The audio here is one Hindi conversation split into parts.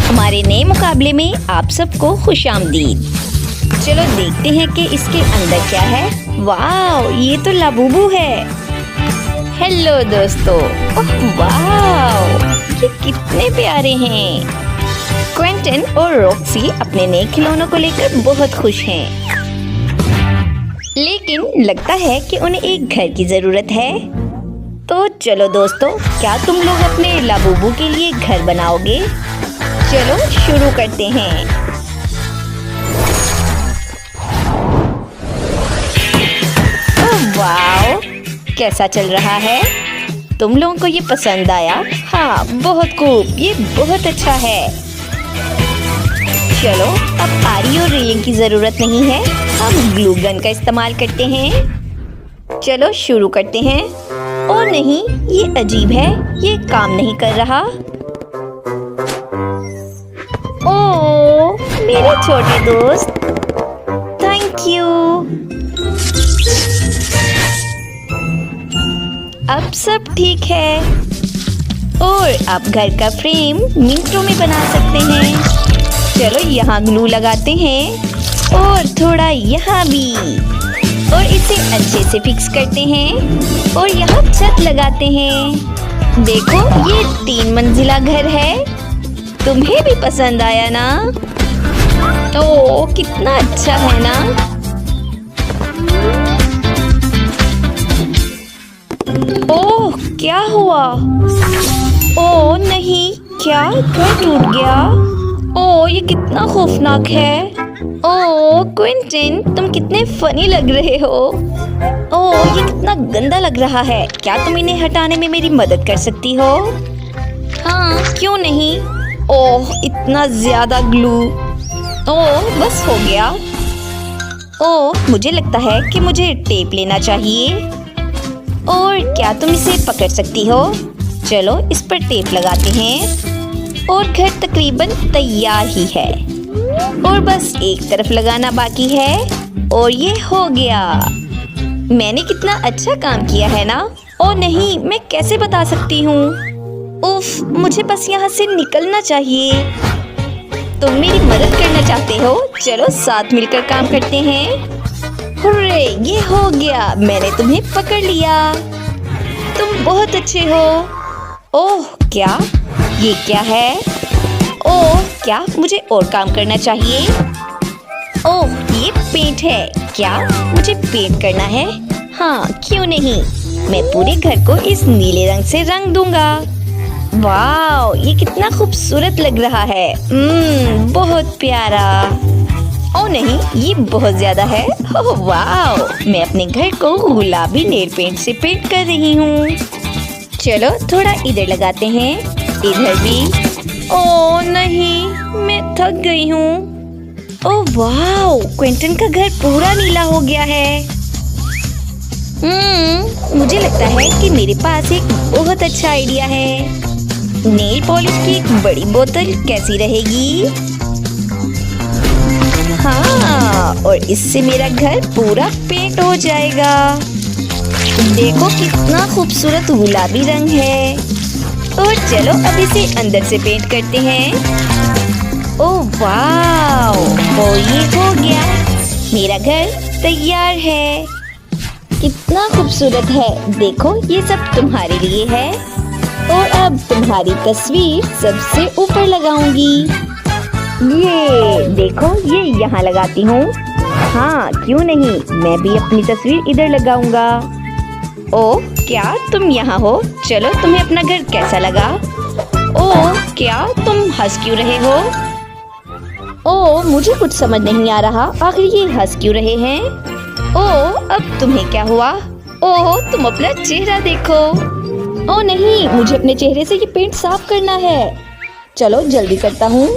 हमारे नए मुकाबले में आप सबको खुशामदीद। चलो देखते हैं कि इसके अंदर क्या है। वाह, ये तो लाबूबू है। हेलो दोस्तों, वाह ये कितने प्यारे हैं। क्विंटन और रॉक्सी अपने नए खिलौनों को लेकर बहुत खुश हैं, लेकिन लगता है कि उन्हें एक घर की जरूरत है। तो चलो दोस्तों, क्या तुम लोग अपने लाबूबू के लिए घर बनाओगे? चलो शुरू करते हैं। वाह, कैसा चल रहा है? तुम लोगों को ये पसंद आया? हाँ, बहुत खूब, ये बहुत अच्छा है। चलो अब आरी और रेलिंग की जरूरत नहीं है, हम ग्लू गन का इस्तेमाल करते हैं। चलो शुरू करते हैं। और नहीं, ये अजीब है, ये काम नहीं कर रहा। ओ मेरे छोटे दोस्त, थैंक यू। अब सब ठीक है और आप घर का फ्रेम मिनटों में बना सकते हैं। चलो यहाँ ग्लू लगाते हैं और थोड़ा यहाँ भी, और इसे अच्छे से फिक्स करते हैं और यहाँ छत लगाते हैं। देखो, ये 3 मंजिला घर है। तुम्हें भी पसंद आया ना? तो कितना अच्छा है ना? ओह, क्या हुआ? ओह नहीं, क्या घर टूट गया? ओह, ये कितना खौफनाक है। ओह क्विंटन, तुम कितने फनी लग रहे हो। ओह, ये कितना गंदा लग रहा है। क्या तुम इन्हें हटाने में मेरी मदद कर सकती हो? हाँ, क्यों नहीं। ओह, इतना ज्यादा ग्लू। ओह, बस हो गया। ओह, मुझे लगता है कि मुझे टेप लेना चाहिए। और क्या तुम इसे पकड़ सकती हो? चलो इस पर टेप लगाते हैं और घर तकरीबन तैयार ही है, और बस एक तरफ लगाना बाकी है और ये हो गया। मैंने कितना अच्छा काम किया है ना? ओ नहीं, मैं कैसे बता सकती हूँ। उफ, मुझे बस यहाँ से निकलना चाहिए। तुम मेरी मदद करना चाहते हो? चलो साथ मिलकर काम करते हैं। हुर्रे, ये हो गया, मैंने तुम्हें पकड़ लिया। तुम बहुत अच्छे हो। ओह क्या, ये क्या है? ओह, क्या मुझे और काम करना चाहिए? ओह, ये पेंट है। क्या मुझे पेंट करना है? हाँ, क्यों नहीं, मैं पूरे घर को इस नीले रंग से रंग दूंगा। वाह, ये कितना खूबसूरत लग रहा है। बहुत प्यारा। ओह नहीं, ये बहुत ज्यादा है। ओह वाह, मैं अपने घर को गुलाबी नेल पेंट से पेंट कर रही हूँ। चलो थोड़ा इधर लगाते हैं, इधर भी। ओह नहीं, मैं थक गई हूँ। ओह वाह, क्विंटन का घर पूरा नीला हो गया है। मुझे लगता है कि मेरे पास एक बहुत अच्छा आइडिया है। नेल पॉलिश की एक बड़ी बोतल कैसी रहेगी? हाँ, और इससे मेरा घर पूरा पेंट हो जाएगा। देखो कितना खूबसूरत गुलाबी रंग है। और चलो अब इसे अंदर से पेंट करते हैं। ओह वाह, ओ ये हो गया, मेरा घर तैयार है। कितना खूबसूरत है। देखो, ये सब तुम्हारे लिए है और अब तुम्हारी तस्वीर सबसे ऊपर लगाऊंगी। ये देखो, ये यहाँ लगाती हूँ। हाँ, क्यों नहीं, मैं भी अपनी तस्वीर इधर लगाऊंगा। ओह, क्या तुम यहाँ हो? चलो, तुम्हें अपना घर कैसा लगा? ओह, क्या तुम हंस क्यों रहे हो? ओह, मुझे कुछ समझ नहीं आ रहा, आखिर ये हंस क्यों रहे हैं? ओह, अब तुम्हें क्या हुआ? ओह, तुम अपना चेहरा देखो। ओह नहीं, मुझे अपने चेहरे से ये पेंट साफ करना है। चलो जल्दी करता हूँ।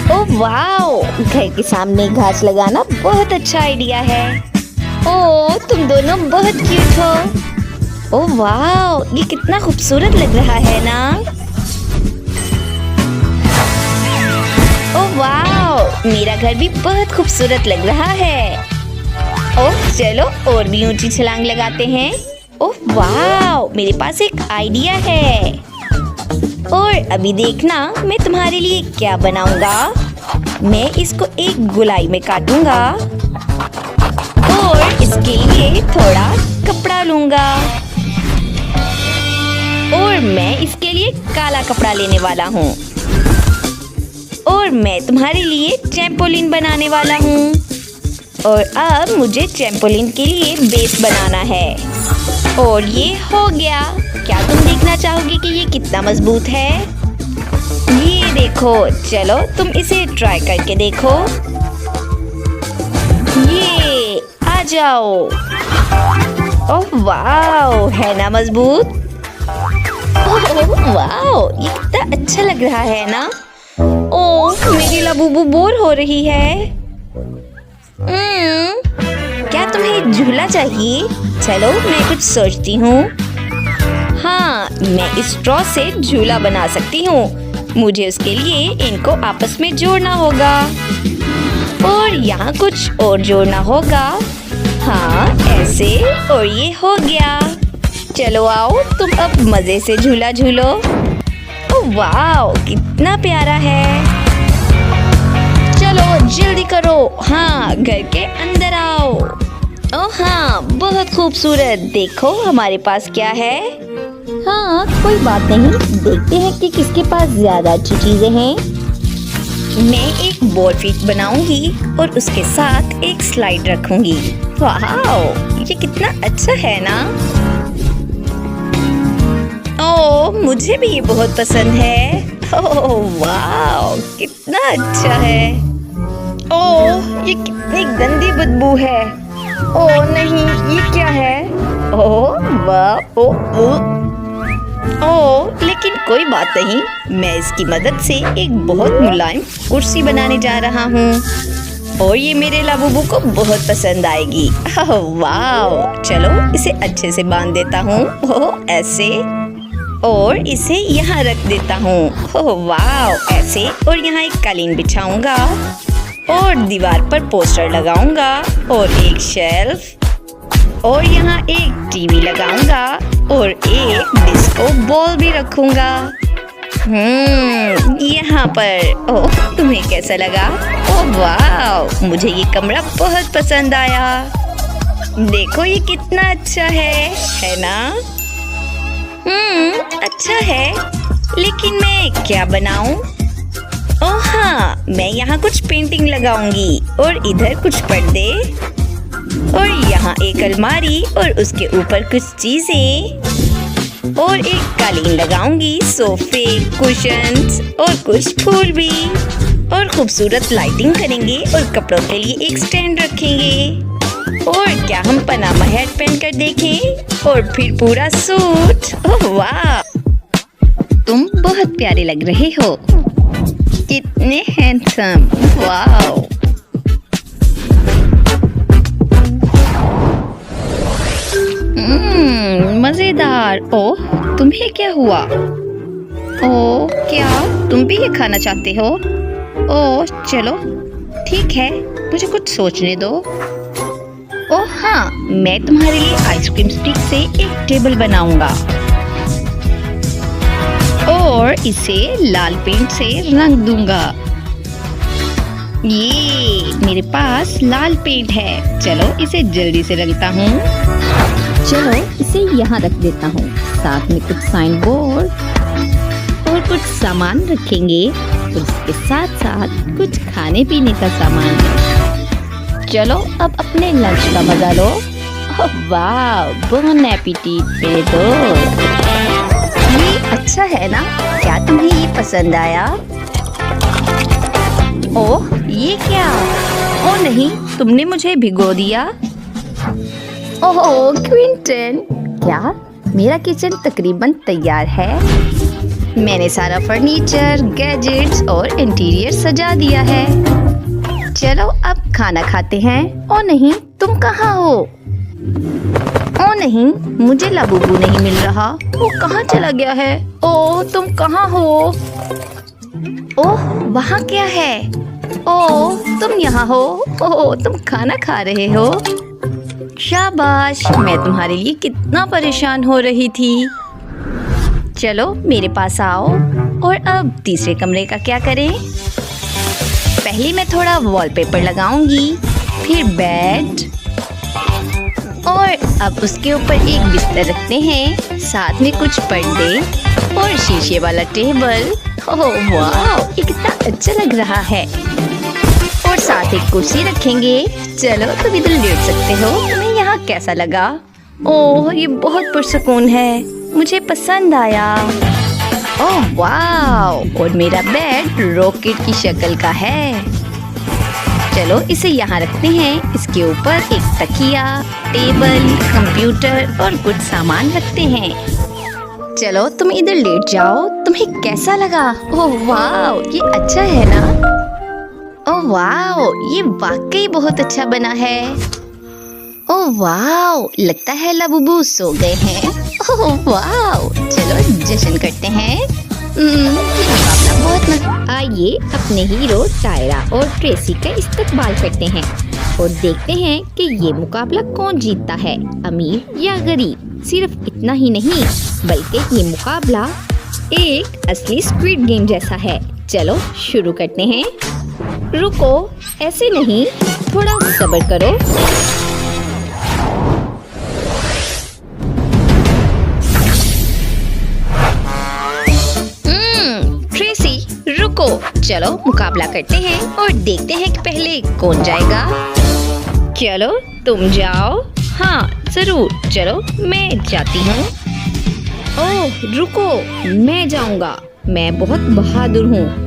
ओह वाओ, घर के सामने घास लगाना बहुत अच्छा आइडिया है। ओह, तुम दोनों बहुत क्यूट हो। ओह वाओ, ये कितना खूबसूरत लग रहा है ना? ओह वाओ, मेरा घर भी बहुत खूबसूरत लग रहा है। ओह चलो और भी ऊंची छलांग लगाते हैं। ओह वाओ, मेरे पास एक आइडिया है। और अभी देखना मैं तुम्हारे लिए क्या बनाऊंगा। मैं इसको एक गोलाई में काटूंगा और इसके लिए थोड़ा कपड़ा लूंगा और मैं इसके लिए काला कपड़ा लेने वाला हूँ और मैं तुम्हारे लिए ट्रैम्पोलिन बनाने वाला हूँ। और अब मुझे ट्रैम्पोलिन के लिए बेस बनाना है और ये हो गया। क्या तुम देखना चाहोगे कि ये कितना मजबूत है? ये देखो, चलो तुम इसे ट्राई करके देखो। ये आ जाओ। ओह वाओ, है ना मजबूत? ओह वाओ, ये कितना अच्छा लग रहा है ना। ओह, मेरी लाबूबू बोर हो रही है। क्या तुम्हें झूला चाहिए? चलो मैं कुछ सोचती हूँ। हाँ, मैं इस स्ट्रॉ से झूला बना सकती हूँ। मुझे उसके लिए इनको आपस में जोड़ना होगा और यहाँ कुछ और जोड़ना होगा। हाँ, ऐसे, और ये हो गया। चलो आओ, तुम अब मजे से झूला झूलो। ओह वाओ, कितना प्यारा है। चलो जल्दी करो। हाँ, घर के अंदर आओ। ओह हाँ, बहुत खूबसूरत। देखो हमारे पास क्या है। हाँ, कोई बात नहीं, देखते हैं कि किसके पास ज्यादा अच्छी चीजें हैं। मैं एक बॉल फीट बनाऊंगी और उसके साथ एक स्लाइड रखूंगी। वाओ, ये कितना अच्छा है ना। ओह, मुझे भी ये बहुत पसंद है। ओह वाओ, कितना अच्छा है। ओह, ये कितनी गंदी बदबू है। ओह नहीं, ये क्या है? ओह वाह, ओह, लेकिन कोई बात नहीं, मैं इसकी मदद से एक बहुत मुलायम कुर्सी बनाने जा रहा हूँ और ये मेरे लाबूबू को बहुत पसंद आएगी। वाह, चलो इसे अच्छे से बांध देता हूँ। ओह, ऐसे, और इसे यहाँ रख देता हूँ। ओह वाह, ऐसे, और यहाँ एक कालीन बिछाऊंगा और दीवार पर पोस्टर लगाऊंगा और एक शेल्फ और यहाँ एक टीवी लगाऊंगा और एक डिस्को बॉल भी रखूंगा। यहाँ पर। ओह, तुम्हें कैसा लगा? ओह वाह, मुझे ये कमरा बहुत पसंद आया। देखो ये कितना अच्छा है ना? अच्छा है, लेकिन मैं क्या बनाऊं? ओह हाँ, मैं यहाँ कुछ पेंटिंग लगाऊंगी और इधर कुछ पर्दे और यहाँ एक अलमारी और उसके ऊपर कुछ चीजें और एक कालीन लगाऊंगी, सोफे, कुशन्स और कुछ फूल भी और खूबसूरत लाइटिंग करेंगे और कपड़ों के लिए एक स्टैंड रखेंगे। और क्या हम पनामा हैट पहन कर देखें और फिर पूरा सूट। ओह वाह, तुम बहुत प्यारे लग रहे हो। कितने हैंडसम। वाह, मजेदार। ओह, तुम्हें क्या हुआ? ओह, क्या तुम भी ये खाना चाहते हो? ओह चलो ठीक है, मुझे कुछ सोचने दो। ओह हाँ, मैं तुम्हारे लिए आइसक्रीम स्टिक से एक टेबल बनाऊंगा और इसे लाल पेंट से रंग दूंगा। ये मेरे पास लाल पेंट है। चलो इसे जल्दी से रंगता हूँ। चलो इसे यहाँ रख देता हूँ। साथ में कुछ साइन बोर्ड और कुछ सामान रखेंगे और इसके साथ साथ कुछ खाने पीने का सामान। चलो अब अपने लंच का मजा लो। वाह, बोन एपेटिट मेरे दोस्त। ये अच्छा है ना? क्या तुम्हें ये पसंद आया? ओह ये क्या? ओह नहीं, तुमने मुझे भिगो दिया। ओह क्विंटन, क्या मेरा किचन तकरीबन तैयार है। मैंने सारा फर्नीचर, गैजेट्स और इंटीरियर सजा दिया है। चलो अब खाना खाते हैं। ओ नहीं, तुम कहाँ हो? ओ नहीं, मुझे लाबूबू नहीं मिल रहा। वो कहाँ चला गया है? ओह तुम कहाँ हो? ओह वहाँ क्या है? ओह तुम यहाँ हो? ओह तुम खाना खा रहे हो? शाबाश, मैं तुम्हारे लिए कितना परेशान हो रही थी। चलो मेरे पास आओ। और अब तीसरे कमरे का क्या करें? पहले मैं थोड़ा वॉलपेपर लगाऊंगी, फिर बेड, और अब उसके ऊपर एक बिस्तर रखते हैं, साथ में कुछ पर्दे और शीशे वाला टेबल। ओह वाह, ये कितना अच्छा लग रहा है। और साथ एक कुर्सी रखेंगे। चलो तुम इधर लेट सकते हो। तुम्हें यहाँ कैसा लगा? ओह ये बहुत पुरसुकून है, मुझे पसंद आया। ओह वाह, और मेरा बेड रॉकेट की शक्ल का है। चलो इसे यहाँ रखते हैं। इसके ऊपर एक तकिया, टेबल, कंप्यूटर और कुछ सामान रखते हैं। चलो तुम इधर लेट जाओ। तुम्हें कैसा लगा? ओह वाह, ये अच्छा है ना? ओह वाह, ये वाकई बहुत अच्छा बना है। ओह वाह, लगता है लाबूबू सो गए हैं। ओह वाह, चलो जश्न करते हैं। ये मुकाबला बहुत मजा। आइए अपने हीरो टायरा और ट्रेसी का इस्तकबाल करते हैं और देखते हैं कि ये मुकाबला कौन जीतता है, अमीर या गरीब। सिर्फ इतना ही नहीं, बल्कि ये मुकाबला एक असली स्क्विड गेम जैसा है। चलो शुरू करते हैं। रुको, ऐसे नहीं, थोड़ा सब्र करो। ट्रेसी रुको, चलो मुकाबला करते हैं और देखते हैं कि पहले कौन जाएगा। चलो तुम जाओ। हाँ जरूर, चलो मैं जाती हूँ। ओह रुको, मैं जाऊंगा, मैं बहुत बहादुर हूँ।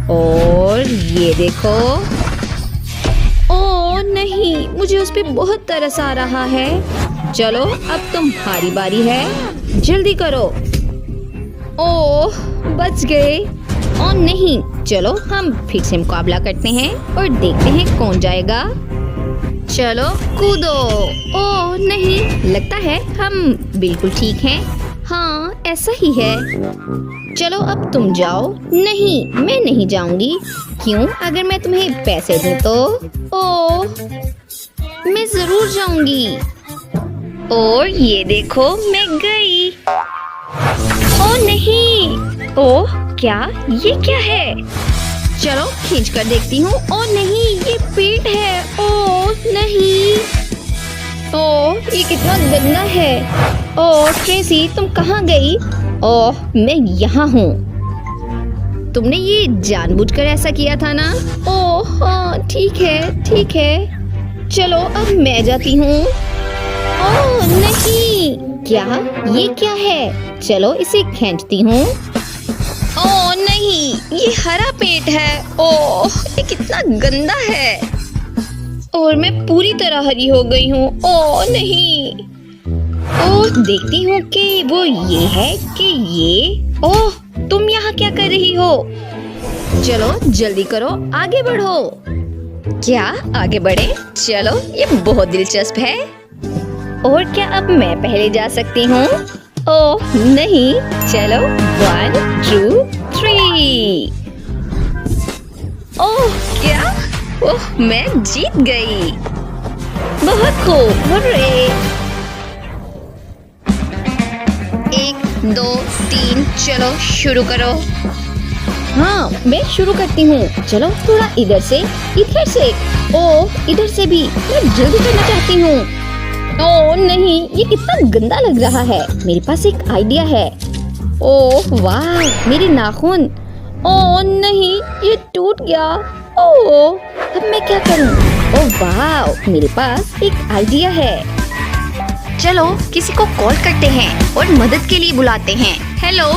और ये देखो। ओह नहीं, मुझे उस पे बहुत तरस आ रहा है। चलो अब तुम्हारी बारी है, जल्दी करो। ओह बच गए। ओह नहीं, चलो हम फिर से मुकाबला करते हैं और देखते हैं कौन जाएगा। चलो कूदो। ओह नहीं, लगता है हम बिल्कुल ठीक हैं। हाँ ऐसा ही है। चलो अब तुम जाओ। नहीं, मैं नहीं जाऊंगी। क्यों? अगर मैं तुम्हें पैसे दूं तो? ओह मैं जरूर जाऊंगी। और ये देखो, मैं गई। ओह नहीं। ओह क्या? ये क्या है? चलो खींच कर देखती हूँ। ओह नहीं, ये पेट है। ओह नहीं। ओह ये कितना गंदा है। ओह ट्रेसी, तुम कहाँ गई? ओह मैं यहाँ हूँ। तुमने ये जानबूझकर ऐसा किया था ना? ओह हाँ ठीक है, ठीक है। चलो अब मैं जाती हूँ। ओह नहीं। क्या? ये क्या है? चलो इसे खींचती हूँ। ओह नहीं, ये हरा पेट है। ओह ये कितना गंदा है। और मैं पूरी तरह हरी हो गई हूँ। ओह नहीं। ओह देखती हूँ कि वो ये है कि ये। ओह तुम यहाँ क्या कर रही हो? चलो जल्दी करो, आगे बढ़ो। क्या आगे बढ़े? चलो ये बहुत दिलचस्प है। और क्या अब मैं पहले जा सकती हूँ? ओह नहीं। चलो 1 2 3। ओह क्या? ओह मैं जीत गई। बहुत खूब, हुर्रे। 1 2 3, चलो शुरू करो। हाँ मैं शुरू करती हूँ। चलो थोड़ा इधर से, इधर से। ओह इधर से भी। मैं जल्दी करना चाहती हूँ। ओह नहीं, ये कितना गंदा लग रहा है। मेरे पास एक आइडिया है। ओह वाह, मेरे नाखून। ओह नहीं, ये टूट गया। ओह अब मैं क्या करूं? ओह वाह, मेरे पास एक आइडिया है। चलो किसी को कॉल करते हैं और मदद के लिए बुलाते हैं। हेलो।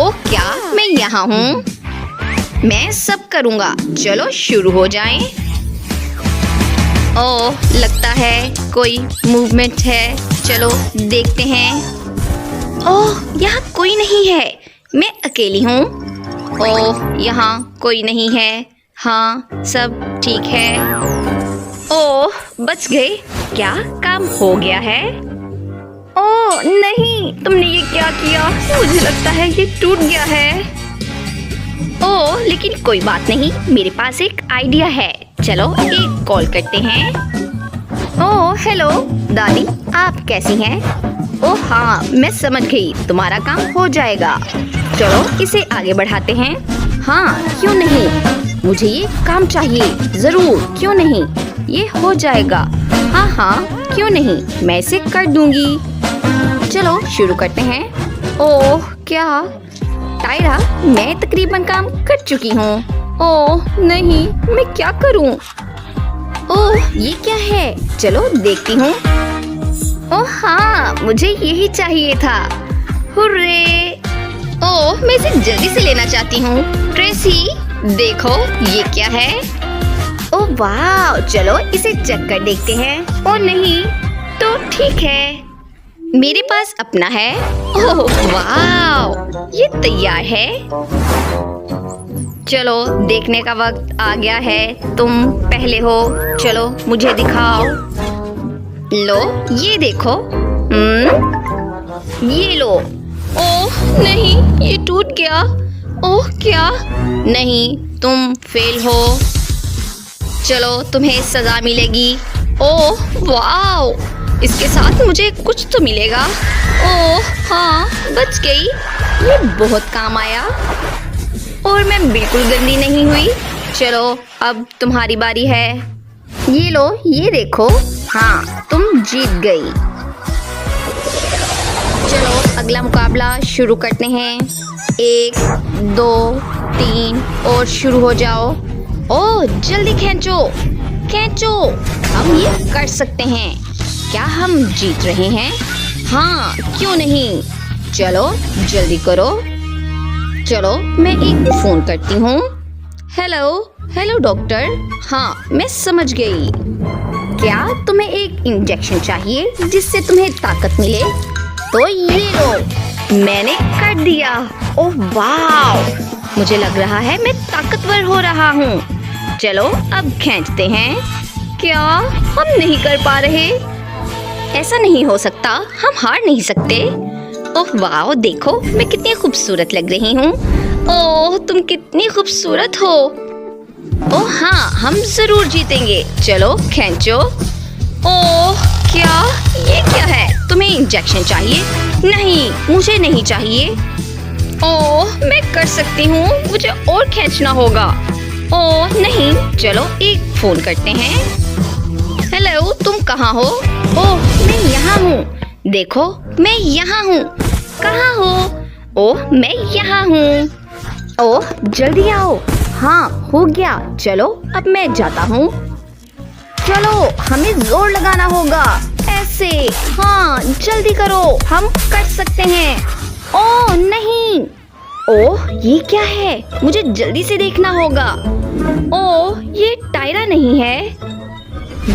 ओह क्या? मैं यहाँ हूँ, मैं सब करूँगा। चलो शुरू हो जाएं। ओह लगता है कोई मूवमेंट है। चलो देखते हैं। ओह यहाँ कोई नहीं है, मैं अकेली हूँ। ओह यहाँ कोई नहीं है। हाँ सब ठीक है। ओह बच गए। क्या काम हो गया है? ओह नहीं, तुमने ये क्या किया? मुझे लगता है ये टूट गया है। ओह लेकिन कोई बात नहीं, मेरे पास एक आइडिया है। चलो एक कॉल करते हैं। ओह हेलो दादी, आप कैसी हैं? ओह हाँ, मैं समझ गई, तुम्हारा काम हो जाएगा। चलो इसे आगे बढ़ाते हैं। हाँ क्यों नहीं, मुझे ये काम चाहिए, जरूर, क्यों नहीं, ये हो जाएगा। हाँ हाँ क्यों नहीं, मैं इसे कर दूंगी। चलो शुरू करते हैं। ओह क्या, टायरा, मैं तकरीबन काम कर चुकी हूँ। ओह नहीं, मैं क्या करूँ? ओह ये क्या है, चलो देखती हूँ। ओह हाँ, मुझे यही चाहिए था। हुर्रे! ओह मैं इसे जल्दी से लेना चाहती हूँ। ट्रेसी देखो ये क्या है। ओह वाह, चलो इसे चेक कर देखते हैं। ओह नहीं, तो ठीक है, मेरे पास अपना है। ओह वाह, ये तैयार है। चलो देखने का वक्त आ गया है, तुम पहले हो, चलो मुझे दिखाओ। लो ये देखो। ये लो। ओह नहीं, ये टूट गया। ओह क्या, नहीं, तुम फेल हो। चलो तुम्हें सजा मिलेगी। ओह वाओ, इसके साथ मुझे कुछ तो मिलेगा। ओह हाँ, बच गई, ये बहुत काम आया और मैं बिल्कुल गंदी नहीं हुई। चलो अब तुम्हारी बारी है। ये लो, ये देखो। हाँ तुम जीत गई। चलो अगला मुकाबला शुरू करते हैं। 1 2 3 और शुरू हो जाओ। ओह जल्दी खींचो खींचो, हम ये कर सकते हैं। क्या हम जीत रहे हैं? हाँ क्यों नहीं, चलो जल्दी करो। चलो मैं एक फोन करती हूँ। हेलो हेलो डॉक्टर, हाँ मैं समझ गई। क्या तुम्हें एक इंजेक्शन चाहिए जिससे तुम्हें ताकत मिले? तो ये लो, मैंने कर दिया। ओह वाह, मुझे लग रहा है मैं ताकतवर हो रहा हूँ। चलो अब खींचते हैं। क्या हम नहीं कर पा रहे? ऐसा नहीं हो सकता, हम हार नहीं सकते। ओह वाह, देखो मैं कितनी खूबसूरत लग रही हूँ। ओह तुम कितनी खूबसूरत हो। ओह हाँ, हम जरूर जीतेंगे। चलो खींचो। ओह क्या, ये क्या है? तुम्हें इंजेक्शन चाहिए? नहीं, मुझे नहीं चाहिए। ओह मैं कर सकती हूँ, मुझे और खींचना होगा। ओह नहीं, चलो एक फोन करते हैं। हेलो, तुम कहाँ हो? ओह मैं यहाँ हूँ। देखो मैं यहाँ हूँ। कहाँ हो? ओह मैं यहाँ हूँ। ओह जल्दी आओ। हाँ हो गया, चलो अब मैं जाता हूँ। चलो हमें जोर लगाना होगा, ऐसे। हाँ जल्दी करो, हम कर सकते हैं। ओह नहीं, ओह ये क्या है, मुझे जल्दी से देखना होगा। ओह ये टायरा नहीं है,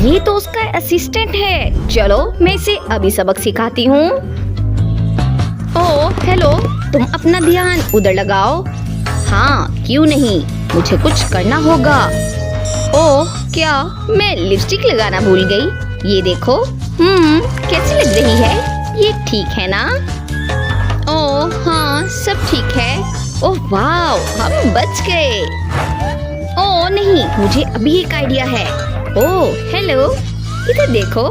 ये तो उसका असिस्टेंट है। चलो मैं इसे अभी सबक सिखाती हूँ। ओह हेलो, तुम अपना ध्यान उधर लगाओ। हाँ क्यों नहीं, मुझे कुछ करना होगा। ओह क्या, मैं लिपस्टिक लगाना भूल गई। ये देखो, कैसी लग रही है? ये ठीक है ना? ओह हाँ सब ठीक है। ओह वाह, हम बच गए। ओह नहीं, मुझे अभी एक आइडिया है। ओह हेलो, इधर देखो।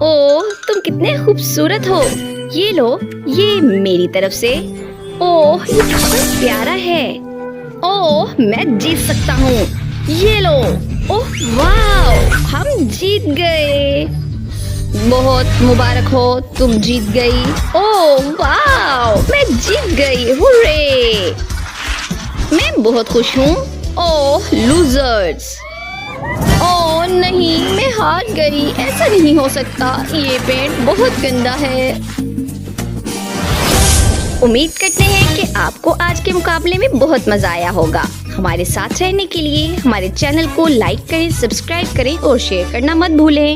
ओह तुम कितने खूबसूरत हो। ये लो, ये मेरी तरफ से। ओह ये बहुत प्यारा है। ओह मैं जीत सकता हूँ। ये लो। ओह वाह, हम जीत गए। बहुत मुबारक हो, तुम जीत गई। ओह वाह, मैं जीत गई। हुर्रे, मैं बहुत खुश हूँ। ओह लूजर्स। ओह नहीं, मैं हार गई। ऐसा नहीं हो सकता, ये पेंट बहुत गंदा है। उम्मीद करते हैं कि आपको आज के मुकाबले में बहुत मजा आया होगा। हमारे साथ रहने के लिए हमारे चैनल को लाइक करें, सब्सक्राइब करें और शेयर करना मत भूलें।